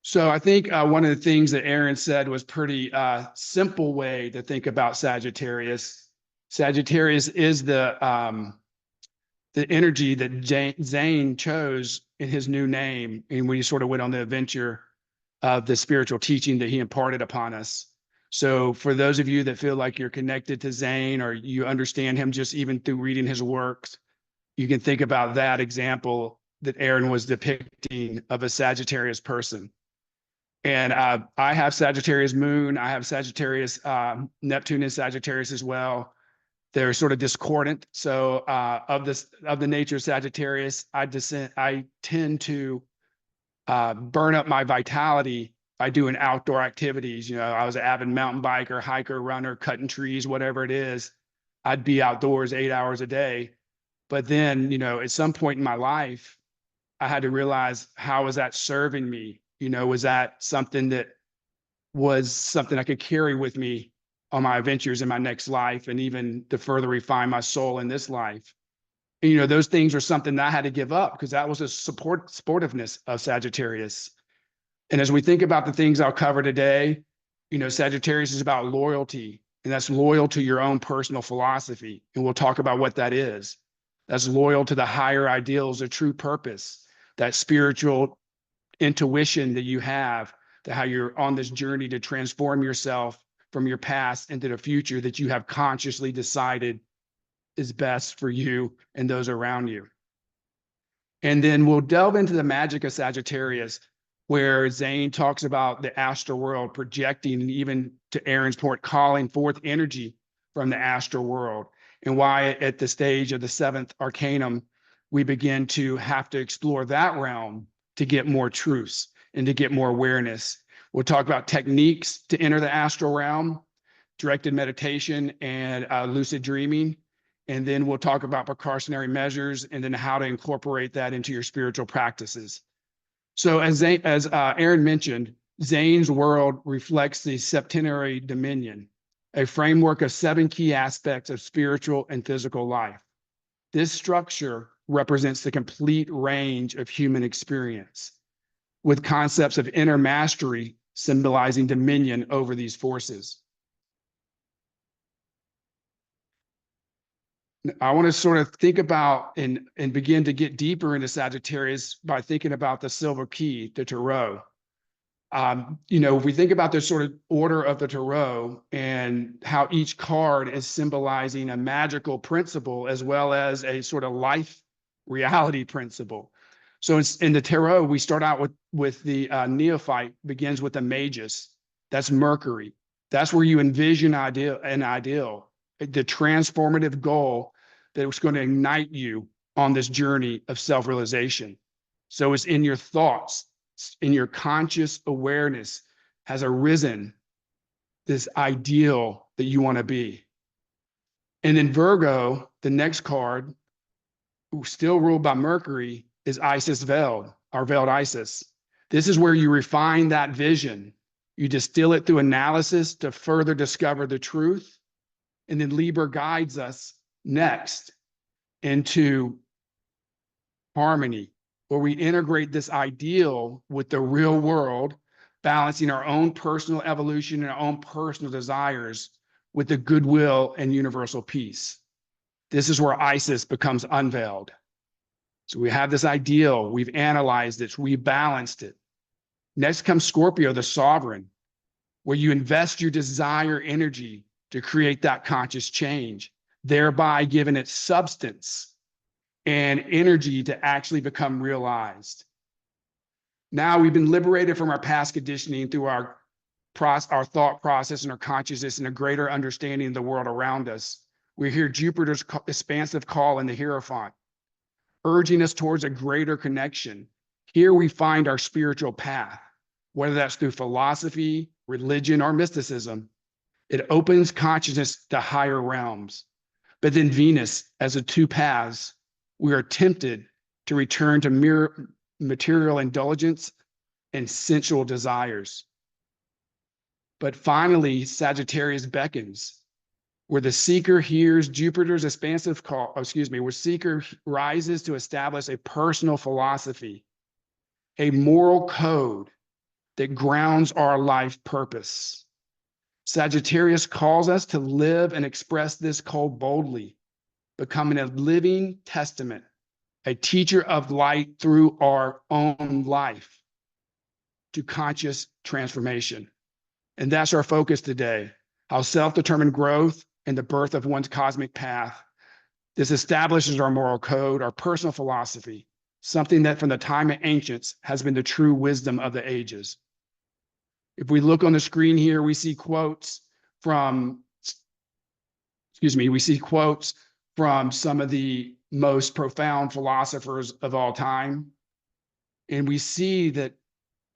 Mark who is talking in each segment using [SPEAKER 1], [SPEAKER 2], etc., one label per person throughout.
[SPEAKER 1] So I think one of the things that Aaron said was pretty simple way to think about Sagittarius. Sagittarius is the energy that Zane chose in his new name, and when he sort of went on the adventure of the spiritual teaching that he imparted upon us. So for those of you that feel like you're connected to Zane or you understand him just even through reading his works, you can think about that example that Aaron was depicting of a Sagittarius person. And I have Sagittarius moon. I have Sagittarius, Neptune is Sagittarius as well. They're sort of discordant. So of the nature of Sagittarius, I tend to burn up my vitality by doing outdoor activities. You know, I was an avid mountain biker, hiker, runner, cutting trees, whatever it is. I'd be outdoors 8 hours a day. But then, you know, at some point in my life, I had to realize, how was that serving me? You know, was that something that was something I could carry with me on my adventures in my next life, and even to further refine my soul in this life? And, you know, those things are something that I had to give up because that was a sportiveness of Sagittarius. And as we think about the things I'll cover today, you know, Sagittarius is about loyalty, and that's loyal to your own personal philosophy. And we'll talk about what that is. That's loyal to the higher ideals, the true purpose, that spiritual intuition that you have, to how you're on this journey to transform yourself from your past into the future that you have consciously decided is best for you and those around you. And then we'll delve into the magic of Sagittarius, where Zane talks about the astral world projecting, and even to Aaron's point, calling forth energy from the astral world, and why at the stage of the seventh arcanum, we begin to have to explore that realm to get more truths and to get more awareness. We'll talk about techniques to enter the astral realm, directed meditation, and lucid dreaming. And then we'll talk about precautionary measures and then how to incorporate that into your spiritual practices. So as Aaron mentioned, Zane's world reflects the septenary dominion, a framework of 7 key aspects of spiritual and physical life. This structure represents the complete range of human experience, with concepts of inner mastery symbolizing dominion over these forces. I want to sort of think about and begin to get deeper into Sagittarius by thinking about the silver key, the tarot. You know, if we think about the sort of order of the tarot and how each card is symbolizing a magical principle as well as a sort of life reality principle. So in the tarot, we start out with the neophyte, begins with the magus. That's Mercury. That's where you envision an ideal, the transformative goal that was going to ignite you on this journey of self-realization. So it's in your thoughts, in your conscious awareness has arisen this ideal that you want to be. And then Virgo, the next card, still ruled by Mercury, is Isis veiled, our veiled Isis. This is where you refine that vision. You distill it through analysis to further discover the truth. And then Libra guides us next into harmony, where we integrate this ideal with the real world, balancing our own personal evolution and our own personal desires with the goodwill and universal peace. This is where Isis becomes unveiled. So we have this ideal, we've analyzed it, we've balanced it. Next comes Scorpio, the sovereign, where you invest your desire energy to create that conscious change, thereby giving it substance and energy to actually become realized. Now we've been liberated from our past conditioning through our thought process and our consciousness and a greater understanding of the world around us. We hear Jupiter's expansive call in the Hierophant, urging us towards a greater connection. Here we find our spiritual path, whether that's through philosophy, religion, or mysticism. It opens consciousness to higher realms. But then Venus, as the 2 paths, we are tempted to return to mere material indulgence and sensual desires. But finally, Sagittarius beckons, where the seeker hears Jupiter's expansive call, where seeker rises to establish a personal philosophy, a moral code, that grounds our life purpose. Sagittarius calls us to live and express this call boldly, becoming a living testament, a teacher of light through our own life to conscious transformation. And that's our focus today, how self-determined growth and the birth of one's cosmic path. This establishes our moral code, our personal philosophy, something that from the time of ancients has been the true wisdom of the ages. If we look on the screen here, we see quotes from, some of the most profound philosophers of all time. And we see that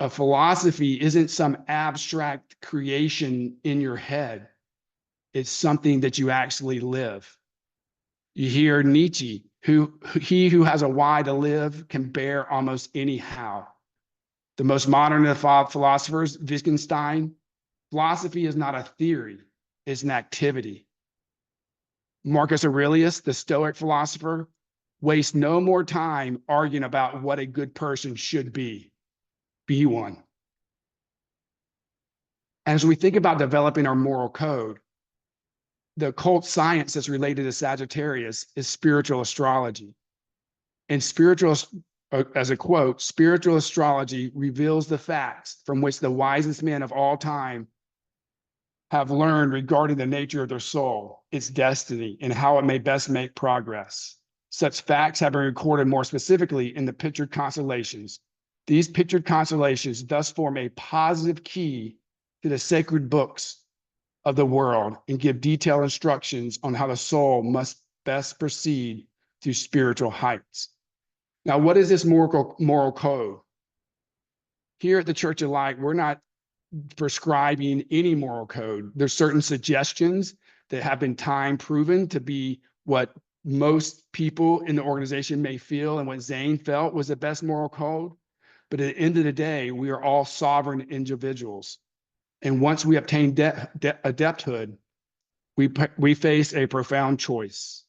[SPEAKER 1] a philosophy isn't some abstract creation in your head. It's something that you actually live. You hear Nietzsche, he who has a why to live can bear almost any how. The most modern of philosophers, Wittgenstein, philosophy is not a theory, it's an activity. Marcus Aurelius, the Stoic philosopher, wastes no more time arguing about what a good person should be. Be one. As we think about developing our moral code, the occult science that's related to Sagittarius is spiritual astrology. And as a quote, spiritual astrology reveals the facts from which the wisest men of all time have learned regarding the nature of their soul, its destiny, and how it may best make progress. Such facts have been recorded more specifically in the pictured constellations. These pictured constellations thus form a positive key to the sacred books of the world and give detailed instructions on how the soul must best proceed through spiritual heights. Now, what is this moral code? Here at the Church of Light, we're not prescribing any moral code. There's certain suggestions that have been time proven to be what most people in the organization may feel and what Zane felt was the best moral code. But at the end of the day, we are all sovereign individuals. And once we obtain adepthood, we face a profound choice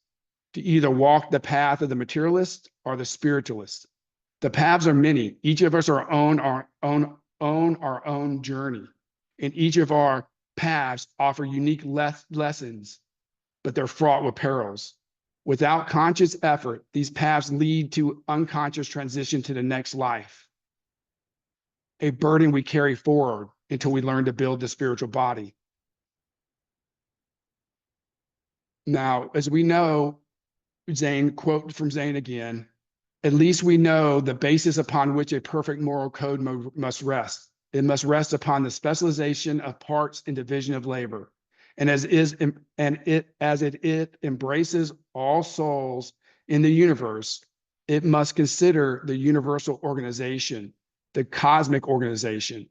[SPEAKER 1] to either walk the path of the materialist or the spiritualist. The paths are many. Each of us are on our own journey. And each of our paths offer unique lessons, but they're fraught with perils. Without conscious effort, these paths lead to unconscious transition to the next life, a burden we carry forward until we learn to build the spiritual body. Now, as we know, Zane, quote from Zane again, at least we know the basis upon which a perfect moral code must rest. It must rest upon the specialization of parts and division of labor. And as it embraces all souls in the universe, it must consider the universal organization, the cosmic organization,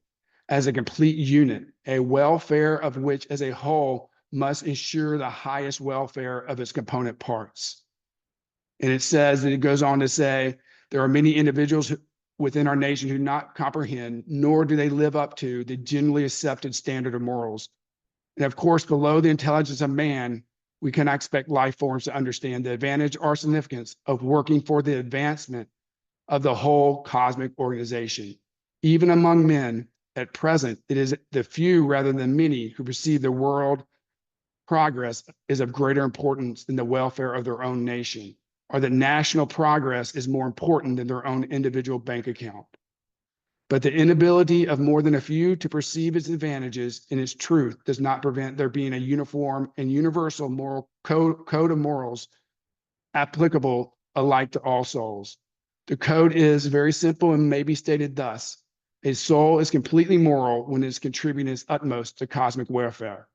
[SPEAKER 1] as a complete unit, a welfare of which as a whole must ensure the highest welfare of its component parts. And it says, and it goes on to say, there are many individuals within our nation who do not comprehend, nor do they live up to the generally accepted standard of morals. And of course, below the intelligence of man, we cannot expect life forms to understand the advantage or significance of working for the advancement of the whole cosmic organization. Even among men, at present, it is the few rather than many who perceive the world progress is of greater importance than the welfare of their own nation, or that national progress is more important than their own individual bank account. But the inability of more than a few to perceive its advantages and its truth does not prevent there being a uniform and universal moral code of morals applicable alike to all souls. The code is very simple and may be stated thus: a soul is completely moral when it is contributing its utmost to cosmic welfare.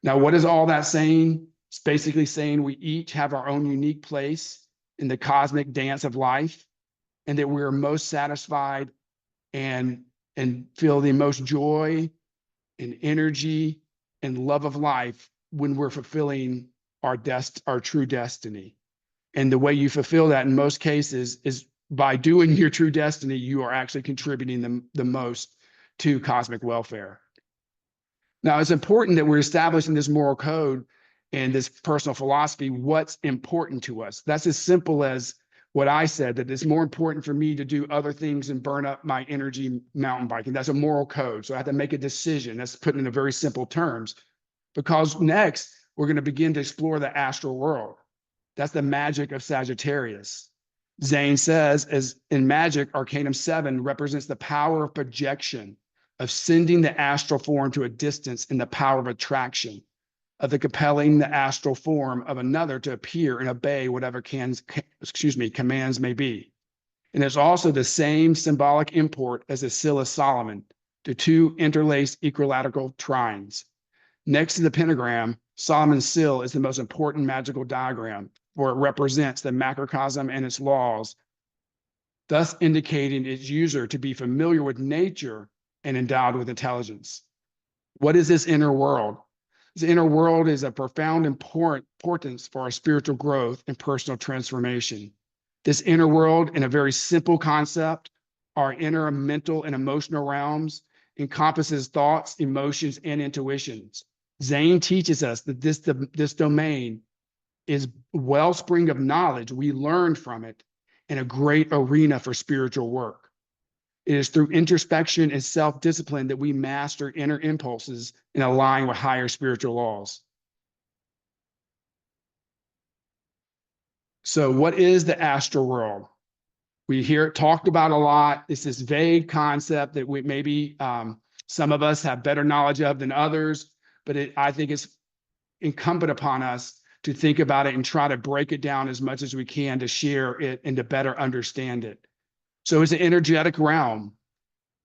[SPEAKER 1] Now, what is all that saying? It's basically saying we each have our own unique place in the cosmic dance of life, and that we are most satisfied and feel the most joy and energy and love of life when we're fulfilling our true destiny. And the way you fulfill that in most cases is by doing your true destiny. You are actually contributing the most to cosmic welfare. Now, it's important that we're establishing this moral code and this personal philosophy, what's important to us. That's as simple as what I said, that it's more important for me to do other things and burn up my energy mountain biking. That's a moral code. So I have to make a decision. That's put in a very simple terms, because next we're going to begin to explore the astral world. That's the magic of Sagittarius. Zane says, as in magic, Arcanum 7 represents the power of projection, of sending the astral form to a distance, and the power of attraction, of the compelling the astral form of another to appear and obey whatever commands may be. And there's also the same symbolic import as the Seal of Solomon, the two interlaced equilateral trines. Next to the pentagram, Solomon's seal is the most important magical diagram, for it represents the macrocosm and its laws, thus indicating its user to be familiar with nature and endowed with intelligence. What is this inner world? This inner world is of profound importance for our spiritual growth and personal transformation. This inner world, in a very simple concept, our inner mental and emotional realms, encompasses thoughts, emotions, and intuitions. Zane teaches us that this domain is wellspring of knowledge we learned from it, and a great arena for spiritual work. It is through introspection and self-discipline that we master inner impulses and align with higher spiritual laws. So what is the astral world? We hear it talked about a lot. It's this vague concept that we maybe some of us have better knowledge of than others, but I think it's incumbent upon us to think about it and try to break it down as much as we can to share it and to better understand it. So it's an energetic realm,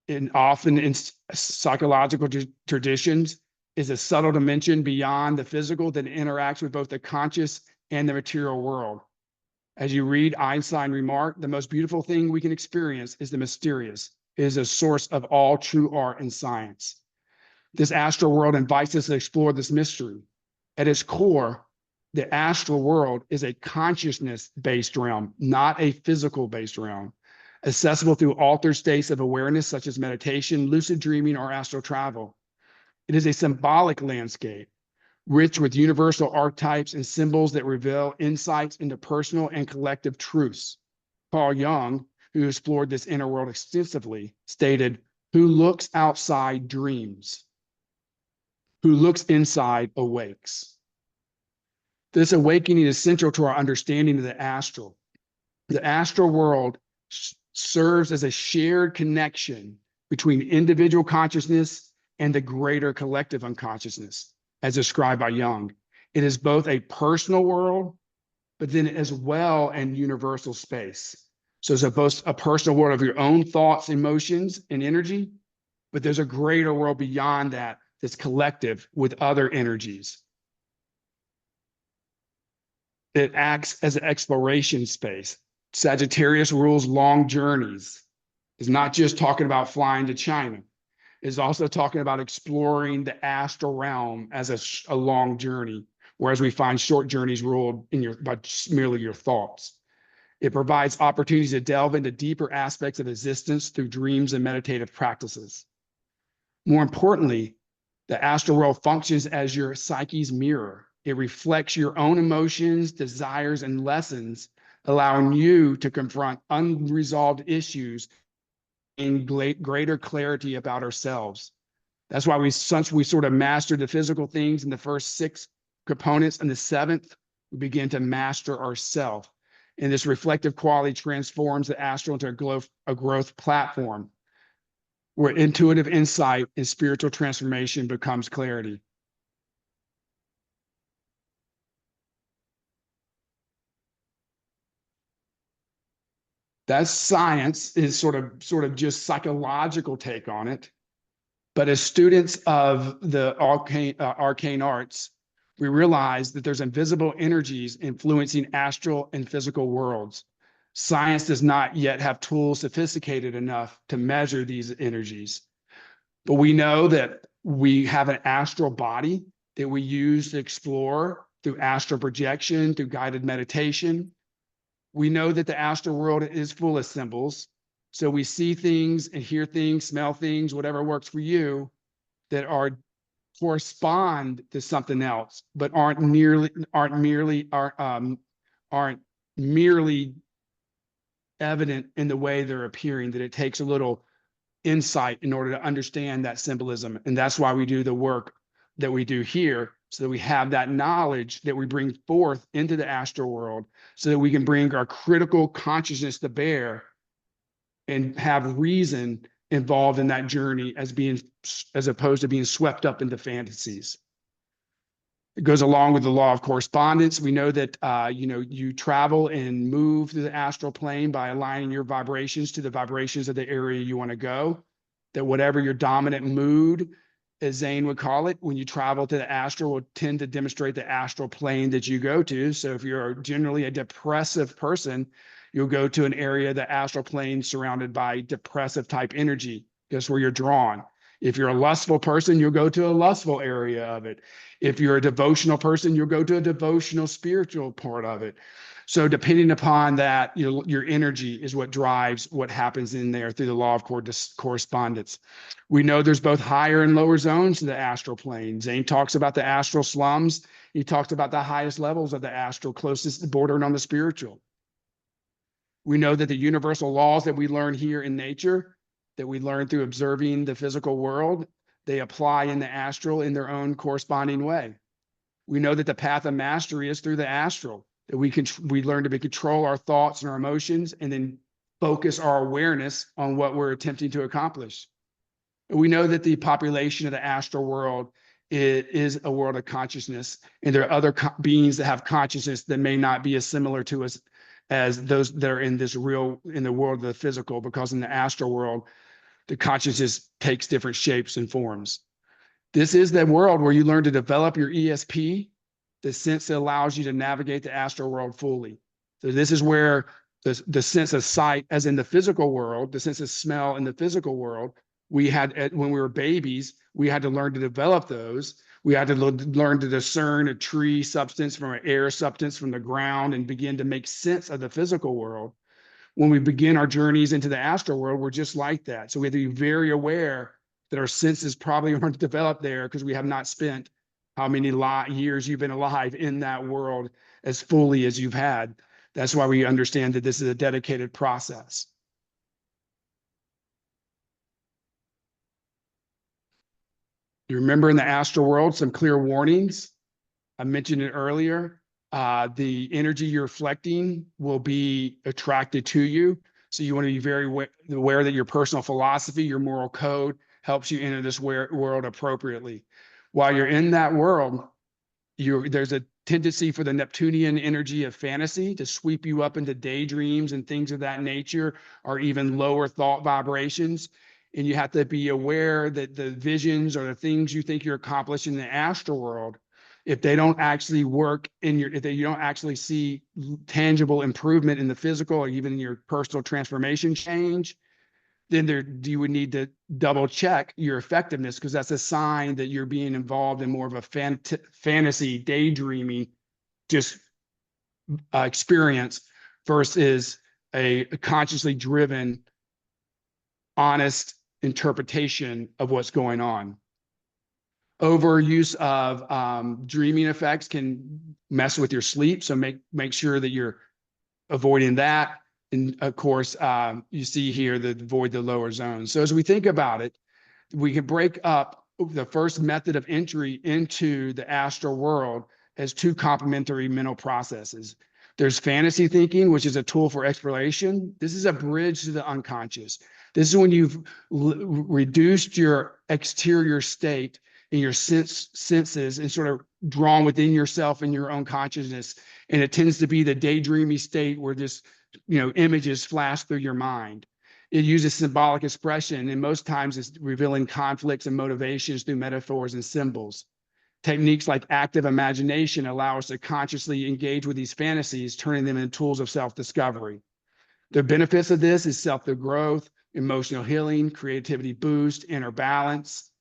[SPEAKER 1] and often in psychological traditions is a subtle dimension beyond the physical that interacts with both the conscious and the material world. As you read Einstein remarked, the most beautiful thing we can experience is the mysterious. It is a source of all true art and science. This astral world invites us to explore this mystery. At its core, the astral world is a consciousness-based realm, not a physical-based realm, accessible through altered states of awareness such as meditation, lucid dreaming, or astral travel. It is a symbolic landscape, rich with universal archetypes and symbols that reveal insights into personal and collective truths. Carl Jung, who explored this inner world extensively, stated, "Who looks outside dreams. Who looks inside awakes." This awakening is central to our understanding of the astral. The astral world serves as a shared connection between individual consciousness and the greater collective unconsciousness, as described by Jung. It is both a personal world, but then as well an universal space. So it's both a personal world of your own thoughts, emotions, and energy, but there's a greater world beyond that that's collective with other energies. It acts as an exploration space. Sagittarius rules long journeys. It's not just talking about flying to China. It's also talking about exploring the astral realm as a long journey, whereas we find short journeys ruled by merely your thoughts. It provides opportunities to delve into deeper aspects of existence through dreams and meditative practices. More importantly, the astral world functions as your psyche's mirror. It reflects your own emotions, desires, and lessons, allowing you to confront unresolved issues and greater clarity about ourselves. That's why since we sort of mastered the physical things in the first 6 components, and the 7th, we begin to master ourselves. And this reflective quality transforms the astral into a growth platform, where intuitive insight and spiritual transformation becomes clarity. That's science, is sort of just psychological take on it. But as students of the arcane arts, we realize that there's invisible energies influencing astral and physical worlds. Science does not yet have tools sophisticated enough to measure these energies. But we know that we have an astral body that we use to explore through astral projection, through guided meditation. We know that the astral world is full of symbols. So we see things and hear things, smell things, whatever works for you, that correspond to something else, but aren't merely evident in the way they're appearing, that it takes a little insight in order to understand that symbolism. And that's why we do the work that we do here, so that we have that knowledge that we bring forth into the astral world, so that we can bring our critical consciousness to bear and have reason involved in that journey, as opposed to being swept up into fantasies. It goes along with the law of correspondence. We know that you travel and move through the astral plane by aligning your vibrations to the vibrations of the area you want to go. That whatever your dominant mood, as Zane would call it, when you travel to the astral, will tend to demonstrate the astral plane that you go to. So if you're generally a depressive person, you'll go to an area of the astral plane surrounded by depressive type energy. That's where you're drawn. If you're a lustful person, you'll go to a lustful area of it. If you're a devotional person, you'll go to a devotional spiritual part of it. So depending upon that, your energy is what drives what happens in there through the law of correspondence. We know there's both higher and lower zones to the astral plane. Zane talks about the astral slums. He talks about the highest levels of the astral, closest bordering on the spiritual. We know that the universal laws that we learn here in nature, that we learn through observing the physical world, they apply in the astral in their own corresponding way. We know that the path of mastery is through the astral, that we learn to control our thoughts and our emotions, and then focus our awareness on what we're attempting to accomplish. And we know that the population of the astral world is a world of consciousness, and there are other beings that have consciousness that may not be as similar to us as those that are in the world of the physical, because in the astral world, the consciousness takes different shapes and forms. This is the world where you learn to develop your ESP, the sense that allows you to navigate the astral world fully. So this is where the sense of sight, as in the physical world, the sense of smell in the physical world, we had, when we were babies, we had to learn to develop those. We had to learn to discern a tree substance from an air substance from the ground and begin to make sense of the physical world. When we begin our journeys into the astral world, we're just like that. So we have to be very aware that our senses probably aren't developed there, because we have not spent how many years you've been alive in that world as fully as you've had. That's why we understand that this is a dedicated process. You remember in the astral world, some clear warnings. I mentioned it earlier. The energy you're reflecting will be attracted to you. So you want to be very aware that your personal philosophy, your moral code, helps you enter this world appropriately. While you're in that world, there's a tendency for the Neptunian energy of fantasy to sweep you up into daydreams and things of that nature, or even lower thought vibrations. And you have to be aware that the visions or the things you think you're accomplishing in the astral world, if they don't actually work if you don't actually see tangible improvement in the physical or even in your personal transformation change, then you would need to double check your effectiveness, because that's a sign that you're being involved in more of a fantasy, daydreaming, just experience versus a consciously driven, honest interpretation of what's going on. Overuse of dreaming effects can mess with your sleep, so make sure that you're avoiding that. And of course, you see here the avoid the lower zones. So as we think about it, we can break up the first method of entry into the astral world as two complementary mental processes. There's fantasy thinking, which is a tool for exploration. This is a bridge to the unconscious. This is when you've reduced your exterior state and your senses and sort of drawn within yourself and your own consciousness. And it tends to be the daydreamy state where just, images flash through your mind. It uses symbolic expression, and most times it's revealing conflicts and motivations through metaphors and symbols. Techniques like active imagination allow us to consciously engage with these fantasies, turning them into tools of self-discovery. The benefits of this is self-growth, emotional healing, creativity boost, inner balance.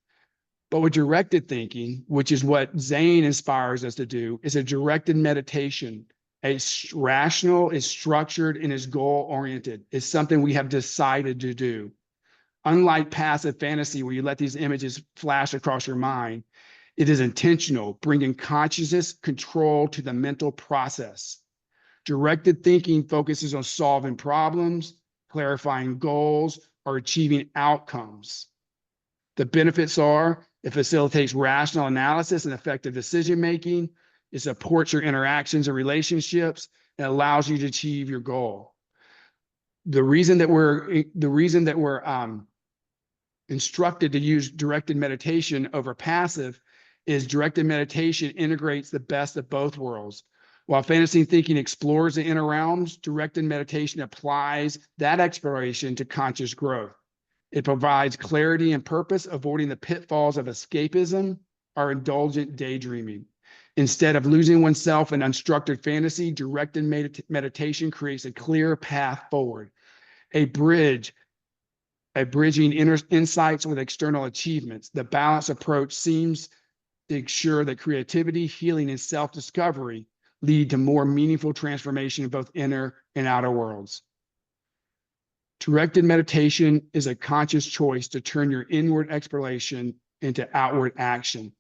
[SPEAKER 1] But with directed thinking, which is what Zane inspires us to do, is a directed meditation. It's rational, is structured, and is goal-oriented. It's something we have decided to do. Unlike passive fantasy, where you let these images flash across your mind, it is intentional, bringing consciousness control to the mental process. Directed thinking focuses on solving problems, clarifying goals, or achieving outcomes. The benefits are it facilitates rational analysis and effective decision making. It supports your interactions and relationships and allows you to achieve your goal. The reason that we're instructed to use directed meditation over passive is directed meditation integrates the best of both worlds. While fantasy thinking explores the inner realms, directed meditation applies that exploration to conscious growth. It provides clarity and purpose, avoiding the pitfalls of escapism or indulgent daydreaming. Instead of losing oneself in unstructured fantasy, directed meditation creates a clear path forward, a bridging inner insights with external achievements. The balanced approach seems to ensure that creativity, healing, and self-discovery lead to more meaningful transformation in both inner and outer worlds. Directed meditation is a conscious choice to turn your inward exploration into outward action.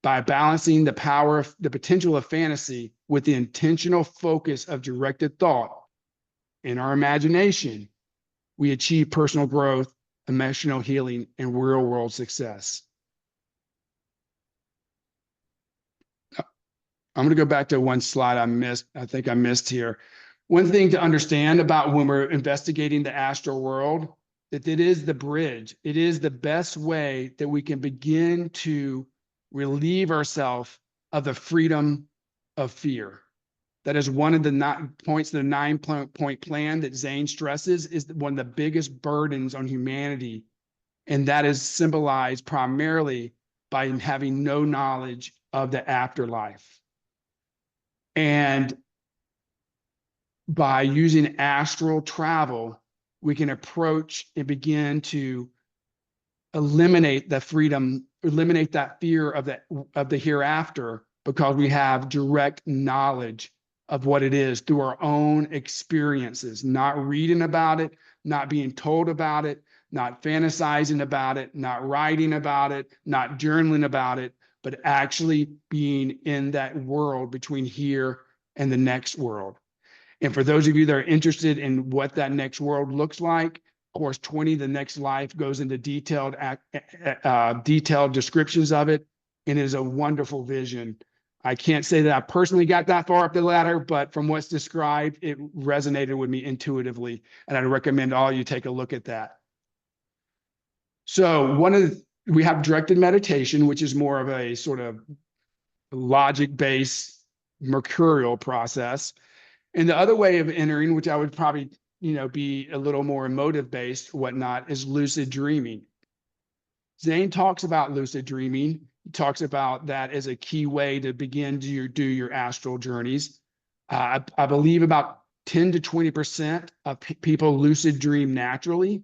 [SPEAKER 1] By balancing the power of the potential of fantasy with the intentional focus of directed thought in our imagination, we achieve personal growth, emotional healing, and real-world success. I'm going to go back to one slide I think I missed here. One thing to understand about when we're investigating the astral world, that it is the bridge. It is the best way that we can begin to relieve ourselves of the freedom of fear. That is one of the points of the 9-point plan that Zane stresses is one of the biggest burdens on humanity. And that is symbolized primarily by having no knowledge of the afterlife. And by using astral travel, we can approach and begin to eliminate that fear of the hereafter, because we have direct knowledge of what it is through our own experiences, not reading about it, not being told about it, not fantasizing about it, not writing about it, not journaling about it, but actually being in that world between here and the next world. And for those of you that are interested in what that next world looks like, course 20, the next life, goes into detailed descriptions of it, and it is a wonderful vision. I can't say that I personally got that far up the ladder, but from what's described, it resonated with me intuitively, and I'd recommend all you take a look at that. So we have directed meditation, which is more of a sort of logic-based mercurial process. And the other way of entering, which I would probably, be a little more emotive-based, whatnot, is lucid dreaming. Zane talks about lucid dreaming. He talks about that as a key way to begin to do your astral journeys. I believe about 10 to 20% of people lucid dream naturally.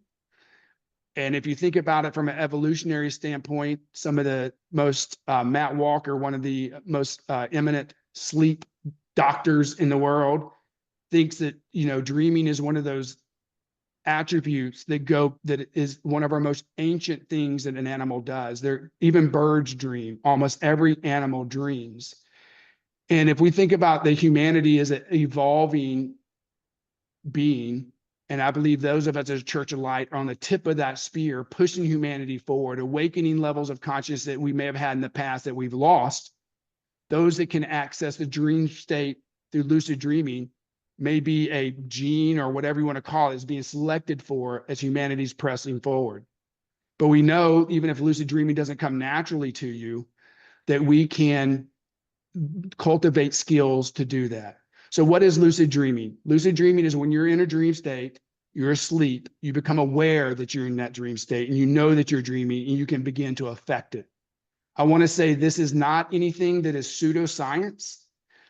[SPEAKER 1] And if you think about it from an evolutionary standpoint, some of the most, Matt Walker, one of the most eminent sleep doctors in the world, thinks that, dreaming is one of those attributes that is one of our most ancient things that an animal does. Even birds dream. Almost every animal dreams. And if we think about the humanity as an evolving being, and I believe those of us as a Church of Light are on the tip of that spear, pushing humanity forward, awakening levels of consciousness that we may have had in the past that we've lost. Those that can access the dream state through lucid dreaming may be a gene or whatever you want to call it is being selected for as humanity's pressing forward. But we know, even if lucid dreaming doesn't come naturally to you, that we can cultivate skills to do that. So what is lucid dreaming? Lucid dreaming is when you're in a dream state, you're asleep, you become aware that you're in that dream state, and you know that you're dreaming, and you can begin to affect it. I want to say this is not anything that is pseudoscience.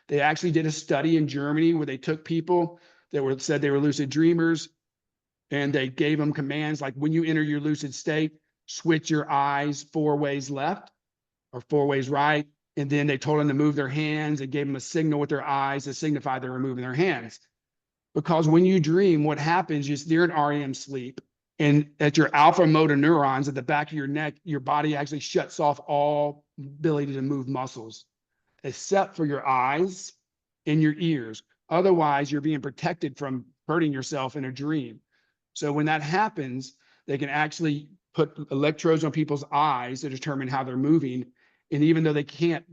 [SPEAKER 1] They actually did a study in Germany where they took people that said they were lucid dreamers, and they gave them commands like, when you enter your lucid state, switch your eyes 4 ways left or 4 ways right. And then they told them to move their hands and gave them a signal with their eyes to signify they were moving their hands. Because when you dream, what happens is you're in REM sleep, and at your alpha motor neurons at the back of your neck, your body actually shuts off all ability to move muscles, except for your eyes and your ears. Otherwise, you're being protected from hurting yourself in a dream. So when that happens, they can actually put electrodes on people's eyes to determine how they're moving. And even though they can't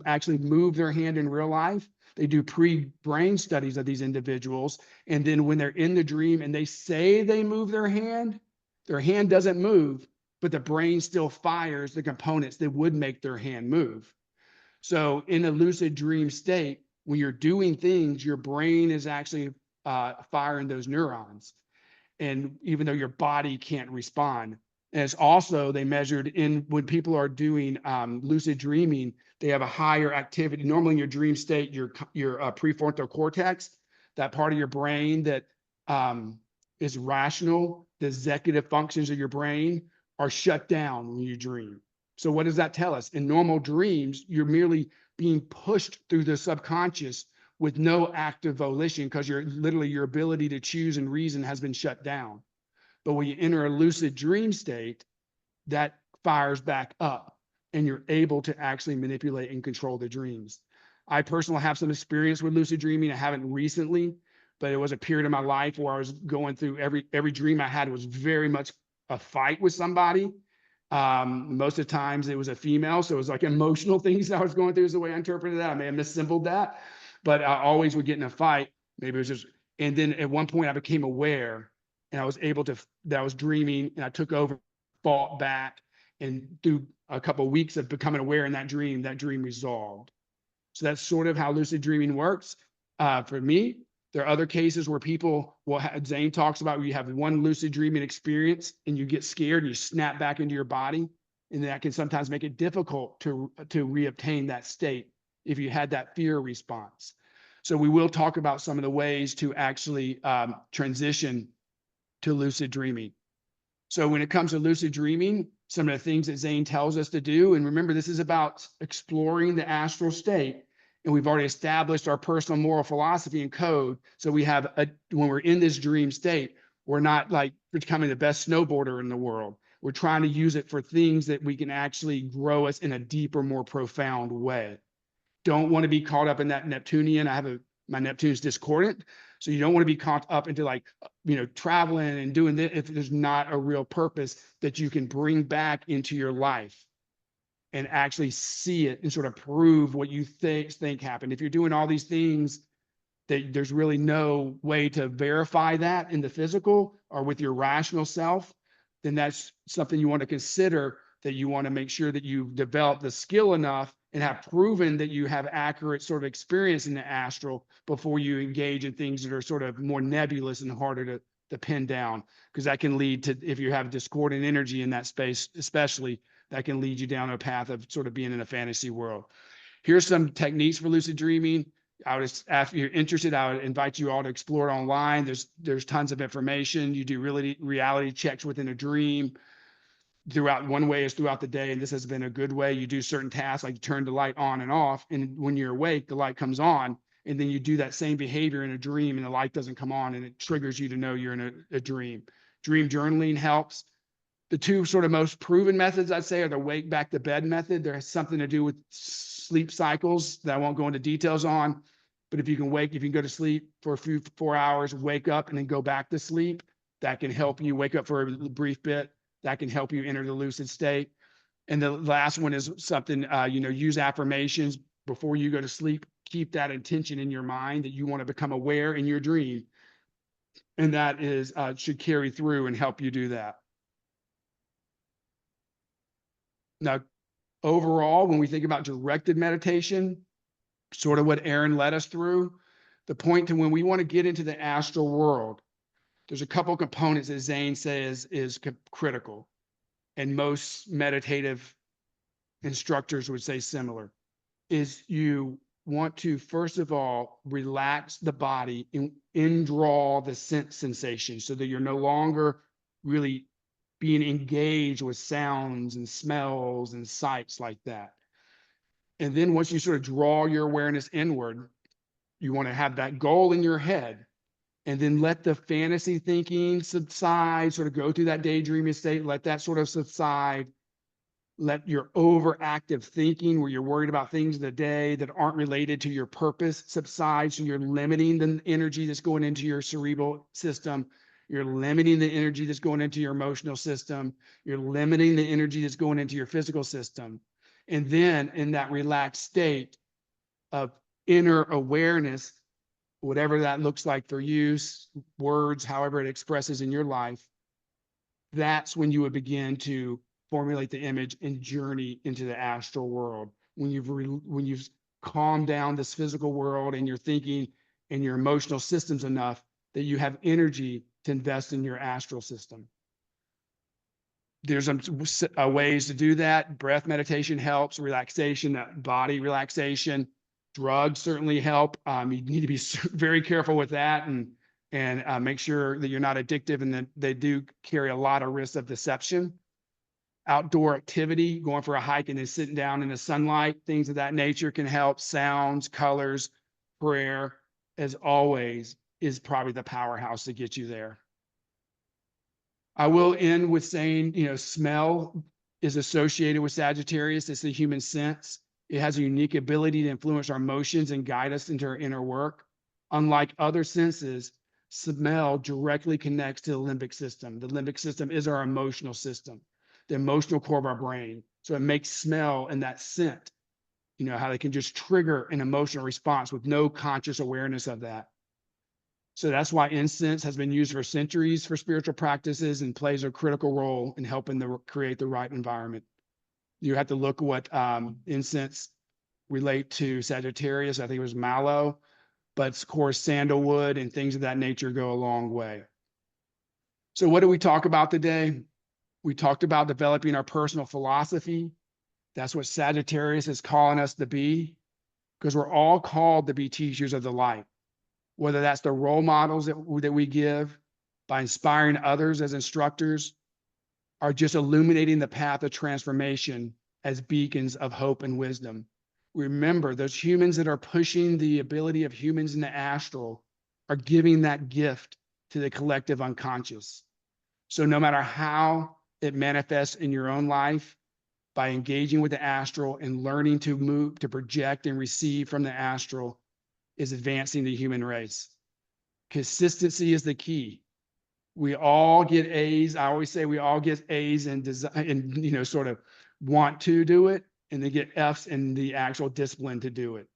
[SPEAKER 1] actually move their hand in real life, they do pre-brain studies of these individuals. And then when they're in the dream and they say they move their hand doesn't move, but the brain still fires the components that would make their hand move. So in a lucid dream state, when you're doing things, your brain is actually firing those neurons. And even though your body can't respond. And it's also, they measured in when people are doing lucid dreaming, they have a higher activity. Normally in your dream state, your prefrontal cortex, that part of your brain that is rational, the executive functions of your brain are shut down when you dream. So what does that tell us? In normal dreams, you're merely being pushed through the subconscious with no active volition, because your ability to choose and reason has been shut down. But when you enter a lucid dream state, that fires back up and you're able to actually manipulate and control the dreams. I personally have some experience with lucid dreaming. I haven't recently, but it was a period of my life where I was going through every dream I had was very much a fight with somebody. Most of the times it was a female, so it was like emotional things that I was going through is the way I interpreted that. I may have missimpled that, but I always would get in a fight. Maybe it was just, and then at one point I became aware and I was able to, that I was dreaming and I took over, fought back, and through a couple of weeks of becoming aware in that dream resolved. So that's sort of how lucid dreaming works. For me, there are other cases where people will Zane talks about where you have one lucid dreaming experience and you get scared and you snap back into your body. And that can sometimes make it difficult to reobtain that state if you had that fear response. So we will talk about some of the ways to actually transition to lucid dreaming. So when it comes to lucid dreaming, some of the things that Zane tells us to do, and remember, this is about exploring the astral state. And we've already established our personal moral philosophy and code. So we have, when we're in this dream state, we're not like becoming the best snowboarder in the world. We're trying to use it for things that we can actually grow us in a deeper, more profound way. Don't want to be caught up in that Neptunian. My Neptune's discordant. So you don't want to be caught up into like, traveling and doing this if there's not a real purpose that you can bring back into your life and actually see it and sort of prove what you think happened. If you're doing all these things that there's really no way to verify that in the physical or with your rational self, then that's something you want to consider, that you want to make sure that you've developed the skill enough and have proven that you have accurate sort of experience in the astral before you engage in things that are sort of more nebulous and harder to pin down, because that can lead to, if you have discordant energy in that space, especially, that can lead you down a path of sort of being in a fantasy world. Here's some techniques for lucid dreaming. If you're interested, I would invite you all to explore it online. There's tons of information. You do reality checks within a dream. One way is throughout the day, and this has been a good way. You do certain tasks, like you turn the light on and off, and when you're awake, the light comes on, and then you do that same behavior in a dream, and the light doesn't come on, and it triggers you to know you're in a dream. Dream journaling helps. The two sort of most proven methods, I'd say, are the wake back to bed method. There has something to do with sleep cycles that I won't go into details on, but if you can go to sleep for a few 4 hours, wake up, and then go back to sleep, that can help you wake up for a brief bit. That can help you enter the lucid state. And the last one is something, use affirmations before you go to sleep. Keep that intention in your mind that you want to become aware in your dream. And that is should carry through and help you do that. Now, overall, when we think about directed meditation, sort of what Aaron led us through, the point to when we want to get into the astral world, there's a couple components that Zane says is critical. And most meditative instructors would say similar, is you want to, first of all, relax the body and indraw the sense sensation so that you're no longer really being engaged with sounds and smells and sights like that. And then once you sort of draw your awareness inward, you want to have that goal in your head, and then let the fantasy thinking subside, sort of go through that daydreaming state, let that sort of subside. Let your overactive thinking, where you're worried about things of the day that aren't related to your purpose, subside. So you're limiting the energy that's going into your cerebral system. You're limiting the energy that's going into your emotional system. You're limiting the energy that's going into your physical system. And then in that relaxed state of inner awareness, whatever that looks like for you, words, however it expresses in your life, that's when you would begin to formulate the image and journey into the astral world. When you've calmed down this physical world and your thinking and your emotional systems enough that you have energy to invest in your astral system. There's some ways to do that. Breath meditation helps, relaxation, body relaxation. Drugs certainly help. You need to be very careful with that and make sure that you're not addictive, and that they do carry a lot of risks of deception. Outdoor activity, going for a hike and then sitting down in the sunlight, things of that nature can help. Sounds, colors, prayer, as always, is probably the powerhouse to get you there. I will end with saying, smell is associated with Sagittarius. It's the human sense. It has a unique ability to influence our emotions and guide us into our inner work. Unlike other senses, smell directly connects to the limbic system. The limbic system is our emotional system, the emotional core of our brain. So it makes smell and that scent, how they can just trigger an emotional response with no conscious awareness of that. So that's why incense has been used for centuries for spiritual practices and plays a critical role in helping to create the right environment. You have to look what incense relate to Sagittarius. I think it was mallow, but of course sandalwood and things of that nature go a long way. So what did we talk about today? We talked about developing our personal philosophy. That's what Sagittarius is calling us to be, because we're all called to be teachers of the light. Whether that's the role models that we give by inspiring others as instructors, or just illuminating the path of transformation as beacons of hope and wisdom. Remember, those humans that are pushing the ability of humans in the astral are giving that gift to the collective unconscious. So no matter how it manifests in your own life, by engaging with the astral and learning to move, to project and receive from the astral, is advancing the human race. Consistency is the key. We all get A's. I always say we all get A's in design and, sort of want to do it, and they get F's in the actual discipline to do it.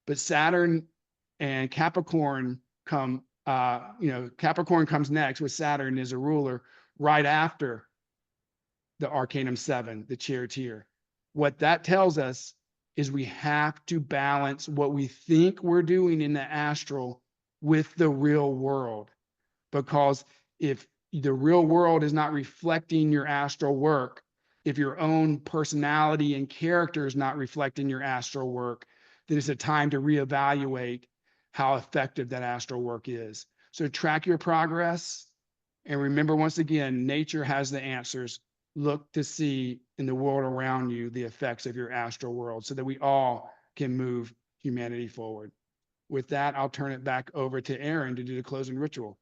[SPEAKER 1] But Saturn and Capricorn Capricorn comes next with Saturn as a ruler right after the Arcanum 7, the charioteer. What that tells us is we have to balance what we think we're doing in the astral with the real world. Because if the real world is not reflecting your astral work, if your own personality and character is not reflecting your astral work, then it's a time to reevaluate how effective that astral work is. So track your progress. And remember, once again, nature has the answers. Look to see in the world around you the effects of your astral world so that we all can move humanity forward. With that, I'll turn it back over to Aaron to do the closing ritual.